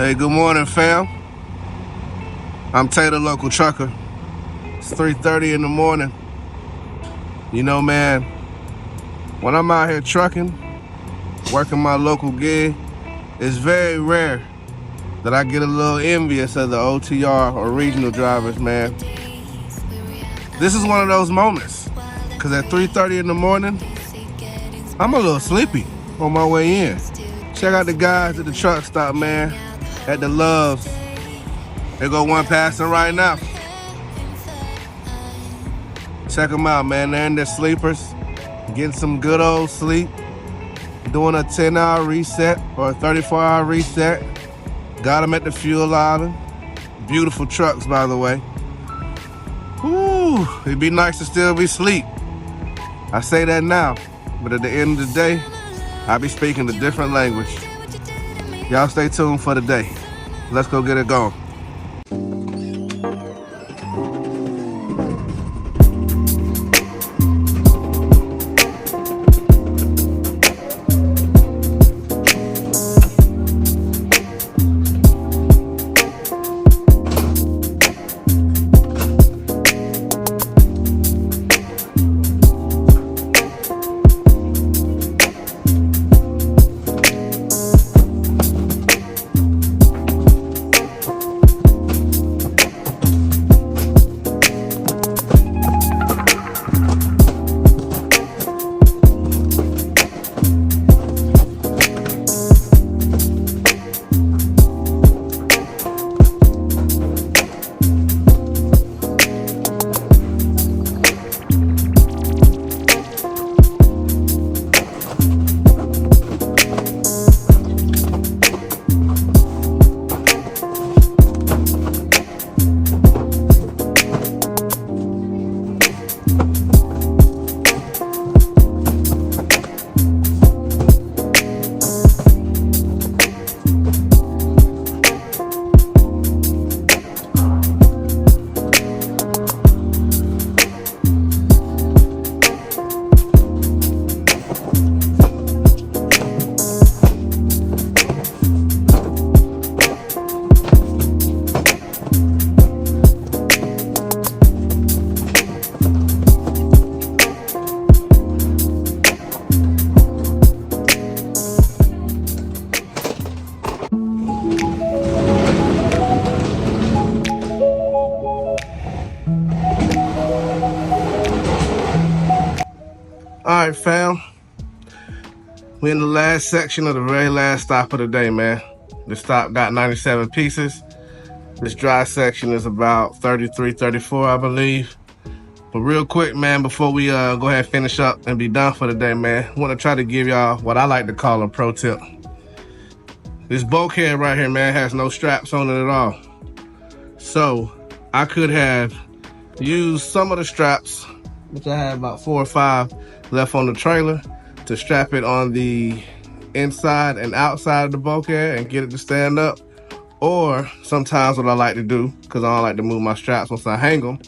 Hey, good morning, fam. I'm Taylor, local trucker. It's 3:30 in the morning. You know, man, when I'm out here trucking, working my local gig, it's very rare that I get a little envious of the OTR or regional drivers, man. This is one of those moments, because at 3:30 in the morning, I'm a little sleepy on my way in. Check out the guys at the truck stop, man, at the Loves. There go one passing right now. Check them out, man. They're in their sleepers, getting some good old sleep, doing a 10-hour reset or a 34-hour reset. Got them at the fuel island. Beautiful trucks, by the way. Whew, it'd be nice to still be asleep. I say that now, but at the end of the day, I be speaking a different language. Y'all stay tuned for the day. Let's go get it going. All right, fam. We're in the last section of the very last stop of the day, man. The stop got 97 pieces. This dry section is about 33, 34, I believe. But real quick, man, before we go ahead and finish up and be done for the day, man, I want to try to give y'all what I like to call a pro tip. This bulkhead right here, man, has no straps on it at all. So I could have used some of the straps, which I have about 4 or 5 left on the trailer, to strap it on the inside and outside of the bulkhead and get it to stand up. Or sometimes what I like to do, because I don't like to move my straps once I hang them,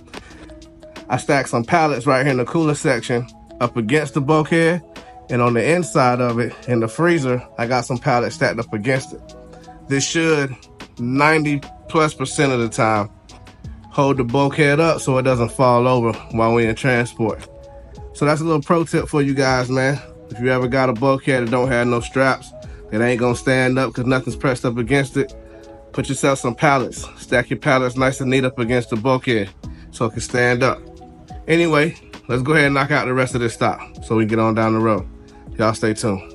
I stack some pallets right here in the cooler section up against the bulkhead, and on the inside of it, in the freezer, I got some pallets stacked up against it. This should 90+% of the time hold the bulkhead up so it doesn't fall over while we're in transport. So that's a little pro tip for you guys, man. If you ever got a bulkhead that don't have no straps, that ain't gonna stand up because nothing's pressed up against it, put yourself some pallets. Stack your pallets nice and neat up against the bulkhead so it can stand up. Anyway, let's go ahead and knock out the rest of this stop so we can get on down the road. Y'all stay tuned.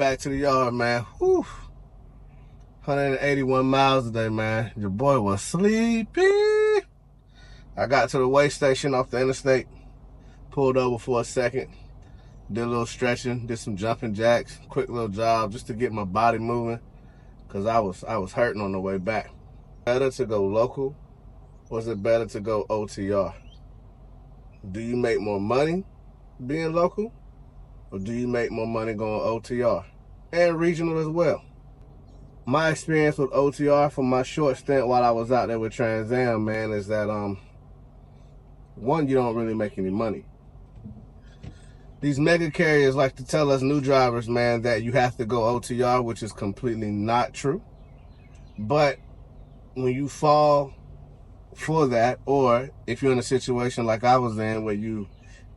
back to the yard, man. Whew. 181 miles today, man. Your boy was sleepy. I got to the weigh station off the interstate, pulled over for a second, did a little stretching, did some jumping jacks, quick little jog just to get my body moving, because I was hurting on the way back. Better to go local, or is it better to go OTR? Do you make more money being local, or do you make more money going OTR? And regional as well. My experience with OTR for my short stint while I was out there with Trans Am, man, is that one, you don't really make any money. These mega carriers like to tell us new drivers, man, that you have to go OTR, which is completely not true. But when you fall for that, or if you're in a situation like I was in where you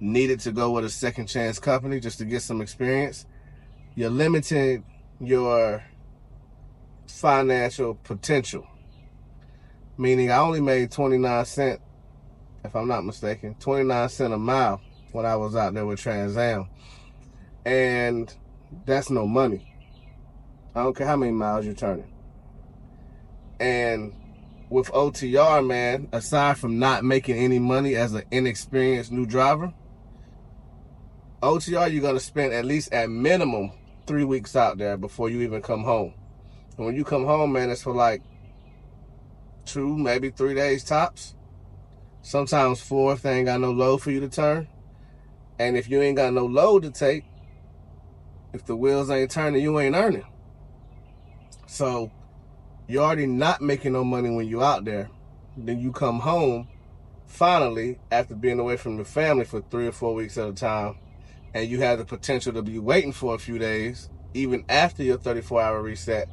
needed to go with a second chance company just to get some experience, you're limiting your financial potential. Meaning I only made 29 cents, if I'm not mistaken, 29 cents a mile when I was out there with Trans Am. And that's no money. I don't care how many miles you're turning. And with OTR, man, aside from not making any money as an inexperienced new driver, OTR, you're going to spend at least at minimum 3 weeks out there before you even come home. And when you come home, man, it's for like 2, maybe 3 days tops. Sometimes 4 if they ain't got no load for you to turn. And if you ain't got no load to take, if the wheels ain't turning, you ain't earning. So you're already not making no money when you out there. Then you come home, finally, after being away from your family for 3 or 4 weeks at a time, and you have the potential to be waiting for a few days, even after your 34-hour reset,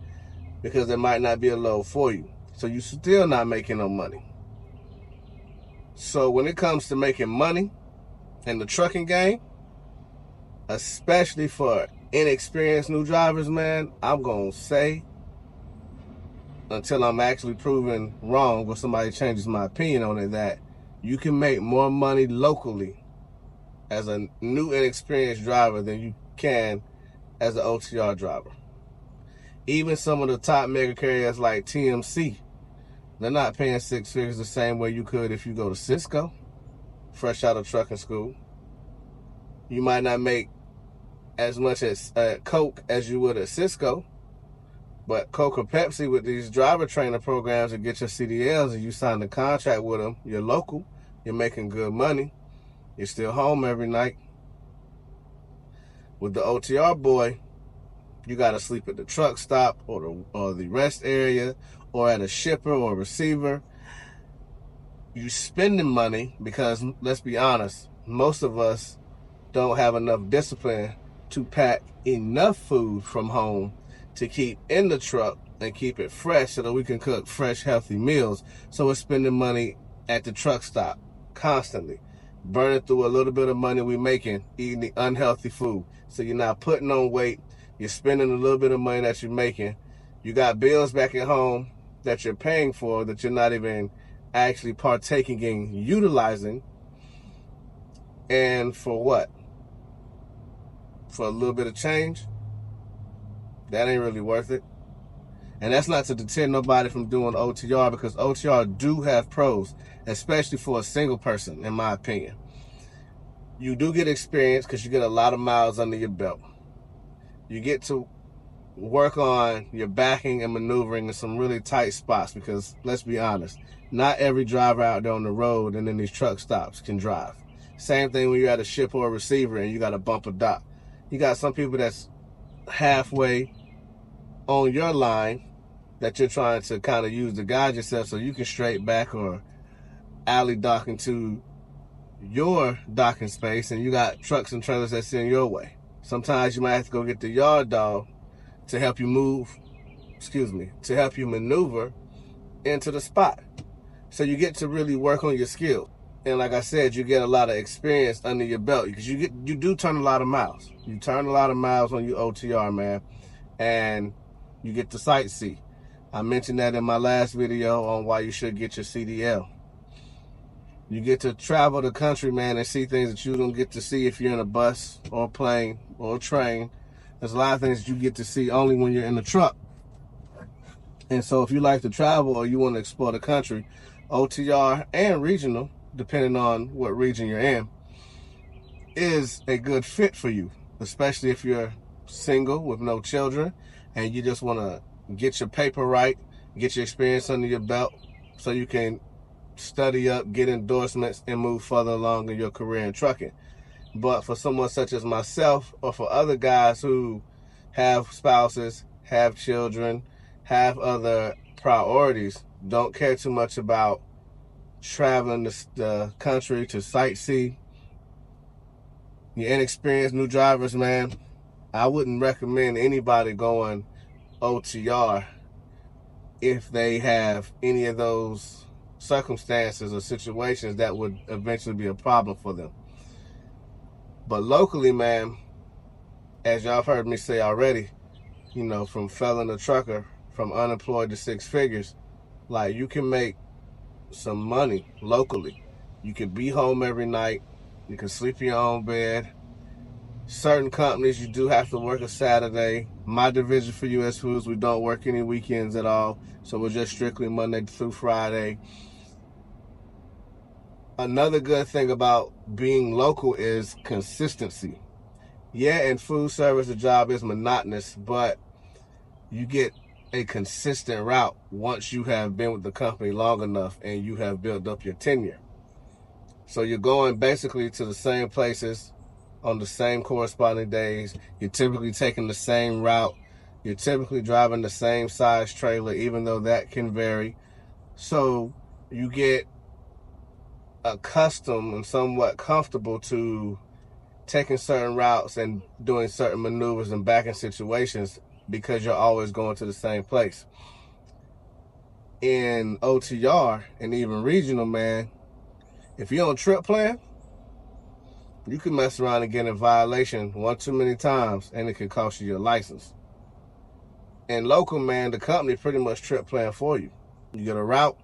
because there might not be a load for you. So you're still not making no money. So when it comes to making money in the trucking game, especially for inexperienced new drivers, man, I'm going to say, until I'm actually proven wrong or somebody changes my opinion on it, that you can make more money locally as a new inexperienced driver than you can as an OTR driver. Even some of the top mega carriers like TMC, they're not paying 6 figures the same way you could if you go to Cisco, fresh out of trucking school. You might not make as much as Coke as you would at Cisco, but Coke or Pepsi, with these driver trainer programs that get your CDL'S and you sign the contract with them, you're local, you're making good money, you're still home every night. With the OTR boy, you got to sleep at the truck stop or the rest area or at a shipper or receiver. You spending money because, let's be honest, most of us don't have enough discipline to pack enough food from home to keep in the truck and keep it fresh so that we can cook fresh, healthy meals. So we're spending money at the truck stop constantly, burning through a little bit of money we're making, eating the unhealthy food. So you're not putting on weight. You're spending a little bit of money that you're making. You got bills back at home that you're paying for that you're not even actually partaking in, utilizing. And for what? For a little bit of change? That ain't really worth it. And that's not to deter nobody from doing OTR, because OTR do have pros, especially for a single person, in my opinion. You do get experience because you get a lot of miles under your belt. You get to work on your backing and maneuvering in some really tight spots, because let's be honest, not every driver out there on the road and in these truck stops can drive. Same thing when you're at a ship or a receiver and you got a bumper dock. You got some people that's halfway on your line that you're trying to kind of use to guide yourself so you can straight back or alley dock into your docking space, and you got trucks and trailers that's in your way. Sometimes you might have to go get the yard dog to help you to help you maneuver into the spot. So you get to really work on your skill. And like I said, you get a lot of experience under your belt because you do turn a lot of miles. You turn a lot of miles on your OTR, man, and you get to sightsee. I mentioned that in my last video on why you should get your CDL. You get to travel the country, man, and see things that you don't get to see if you're in a bus or a plane or a train There's a lot of things you get to see only when you're in the truck. And so if you like to travel or you want to explore the country, OTR and regional, depending on what region you're in, is a good fit for you, especially if you're single with no children and you just want to get your paper right, get your experience under your belt so you can study up, get endorsements, and move further along in your career in trucking. But for someone such as myself, or for other guys who have spouses, have children, have other priorities, don't care too much about traveling the country to sightsee, you're inexperienced new drivers, man, I wouldn't recommend anybody going OTR if they have any of those circumstances or situations that would eventually be a problem for them. But locally, man, as y'all have heard me say already, you know, from felon to trucker, from unemployed to six figures, like, you can make some money locally. You can be home every night. You can sleep in your own bed. Certain companies, you do have to work a Saturday. My division for US Foods, we don't work any weekends at all. So we're just strictly Monday through Friday. Another good thing about being local is consistency. Yeah, in food service, the job is monotonous, but you get a consistent route once you have been with the company long enough and you have built up your tenure. So you're going basically to the same places on the same corresponding days. You're typically taking the same route. You're typically driving the same size trailer, even though that can vary. So you get accustomed and somewhat comfortable to taking certain routes and doing certain maneuvers and backing situations because you're always going to the same place. In OTR and even regional, man, if you don't trip plan, you can mess around and get in violation one too many times and it could cost you your license. In local, man, the company pretty much trip plan for you. You get a route,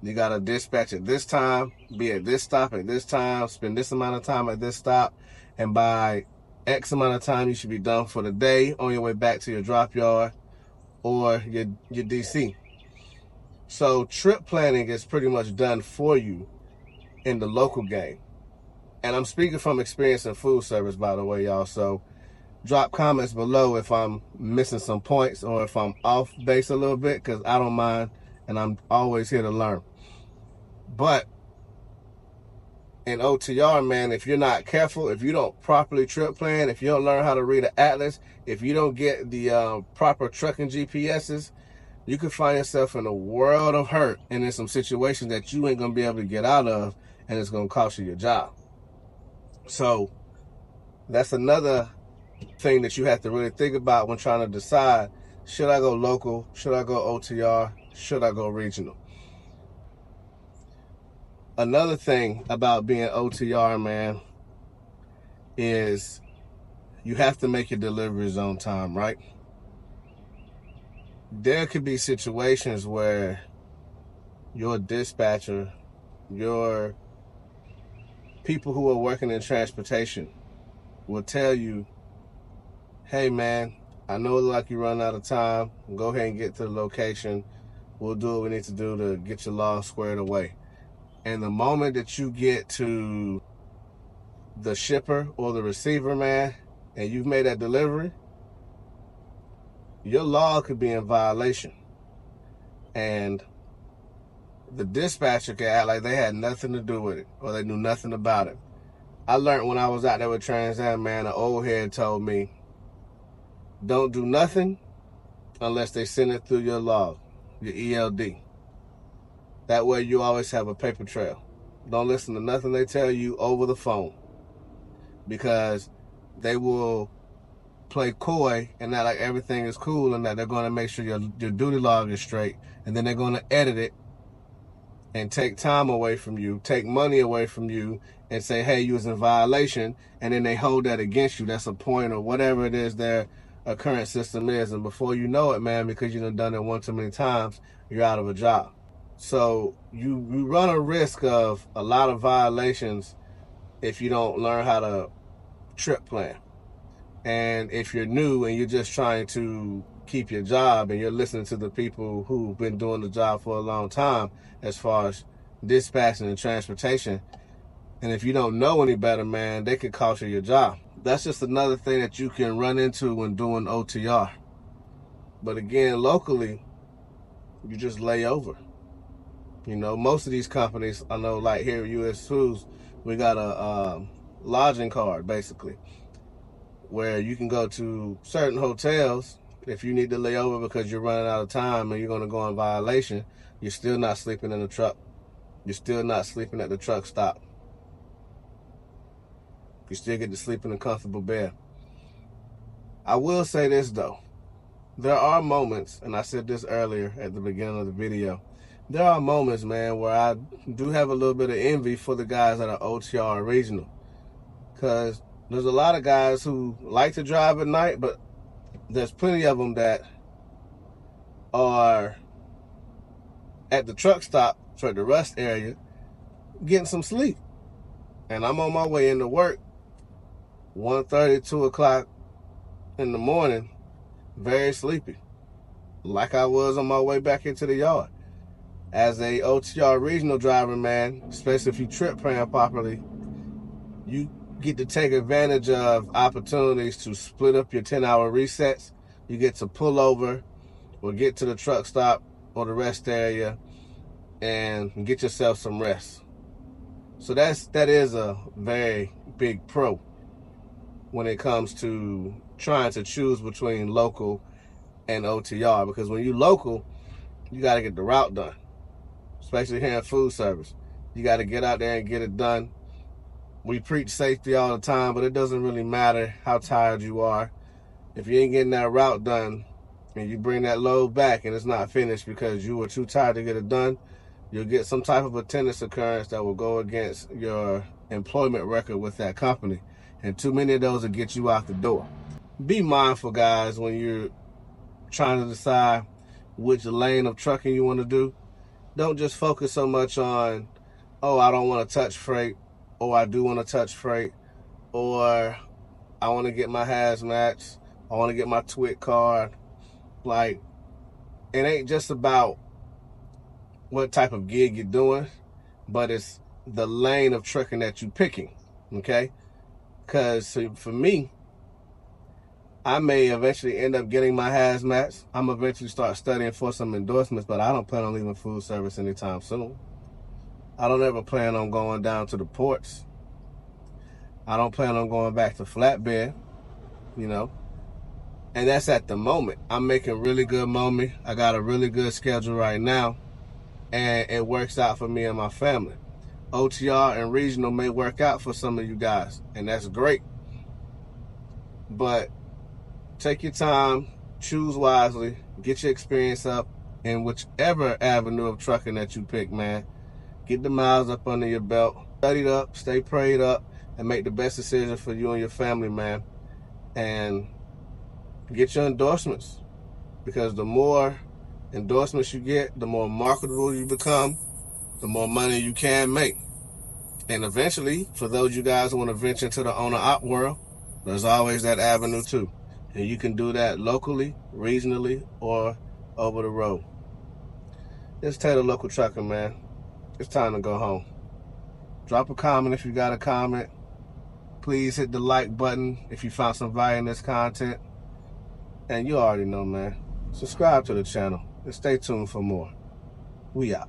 you got to dispatch at this time, be at this stop at this time, spend this amount of time at this stop, and by X amount of time you should be done for the day on your way back to your drop yard or your DC. So trip planning is pretty much done for you in the local game. And I'm speaking from experience in food service, by the way, y'all. So drop comments below if I'm missing some points or if I'm off base a little bit, because I don't mind and I'm always here to learn. But in OTR, man, if you're not careful, if you don't properly trip plan, if you don't learn how to read an atlas, if you don't get the proper trucking GPSs, you could find yourself in a world of hurt and in some situations that you ain't going to be able to get out of, and it's going to cost you your job. So that's another thing that you have to really think about when trying to decide, should I go local, should I go OTR, should I go regional? Another thing about being OTR, man, is you have to make your deliveries on time, right? There could be situations where your dispatcher, your people who are working in transportation will tell you, hey man, I know like you run out of time, go ahead and get to the location, we'll do what we need to do to get your log squared away. And the moment that you get to the shipper or the receiver, man, and you've made that delivery, your log could be in violation. And the dispatcher could act like they had nothing to do with it or they knew nothing about it. I learned when I was out there with Trans Am, man, an old head told me, don't do nothing unless they send it through your log, your ELD. That way you always have a paper trail. Don't listen to nothing they tell you over the phone, because they will play coy and act like everything is cool and that they're going to make sure your duty log is straight, and then they're going to edit it and take time away from you, take money away from you, and say, hey, you was in violation, and then they hold that against you. That's a point or whatever it is their current system is, and before you know it, man, because you've done it one too many times, you're out of a job. So you run a risk of a lot of violations if you don't learn how to trip plan. And if you're new and you're just trying to keep your job and you're listening to the people who've been doing the job for a long time as far as dispatching and transportation, and if you don't know any better, man, they could cost you your job. That's just another thing that you can run into when doing OTR. But again, locally, you just lay over. You know, most of these companies, I know, like here at US Foods, we got a lodging card, basically, where you can go to certain hotels. If you need to lay over because you're running out of time and you're going to go in violation, you're still not sleeping in the truck. You're still not sleeping at the truck stop. You still get to sleep in a comfortable bed. I will say this, though. There are moments, and I said this earlier at the beginning of the video, there are moments, man, where I do have a little bit of envy for the guys that are OTR and regional. Because there's a lot of guys who like to drive at night, but there's plenty of them that are at the truck stop, or the rest area, getting some sleep. And I'm on my way into work, 1:30, 2 o'clock in the morning, very sleepy, like I was on my way back into the yard. As a OTR regional driver, man, especially if you trip plan properly, you get to take advantage of opportunities to split up your 10-hour resets. You get to pull over or get to the truck stop or the rest area and get yourself some rest. So that is a very big pro when it comes to trying to choose between local and OTR, because when you local, you got to get the route done, especially here in food service. You got to get out there and get it done. We preach safety all the time, but it doesn't really matter how tired you are. If you ain't getting that route done and you bring that load back and it's not finished because you were too tired to get it done, you'll get some type of attendance occurrence that will go against your employment record with that company. And too many of those will get you out the door. Be mindful, guys, when you're trying to decide which lane of trucking you want to do. Don't just focus so much on, oh, I don't want to touch freight, or I do want to touch freight, or I want to get my hazmats, I want to get my TWIC card. Like, it ain't just about what type of gig you're doing, but it's the lane of trucking that you're picking, okay? Because for me, I may eventually end up getting my hazmats. I'm eventually start studying for some endorsements, but I don't plan on leaving food service anytime soon. I don't ever plan on going down to the ports. I don't plan on going back to flatbed, you know. And that's at the moment. I'm making really good money. I got a really good schedule right now, and it works out for me and my family. OTR and regional may work out for some of you guys, and that's great. But take your time, choose wisely, get your experience up in whichever avenue of trucking that you pick, man. Get the miles up under your belt, studied up, stay prayed up, and make the best decision for you and your family, man. And get your endorsements, because the more endorsements you get, the more marketable you become, the more money you can make. And eventually, for those you guys who want to venture into the owner-op world, there's always that avenue too. And you can do that locally, regionally, or over the road. It's Taylor Local Trucker, man. It's time to go home. Drop a comment if you got a comment. Please hit the like button if you found some value in this content. And you already know, man. Subscribe to the channel and stay tuned for more. We out.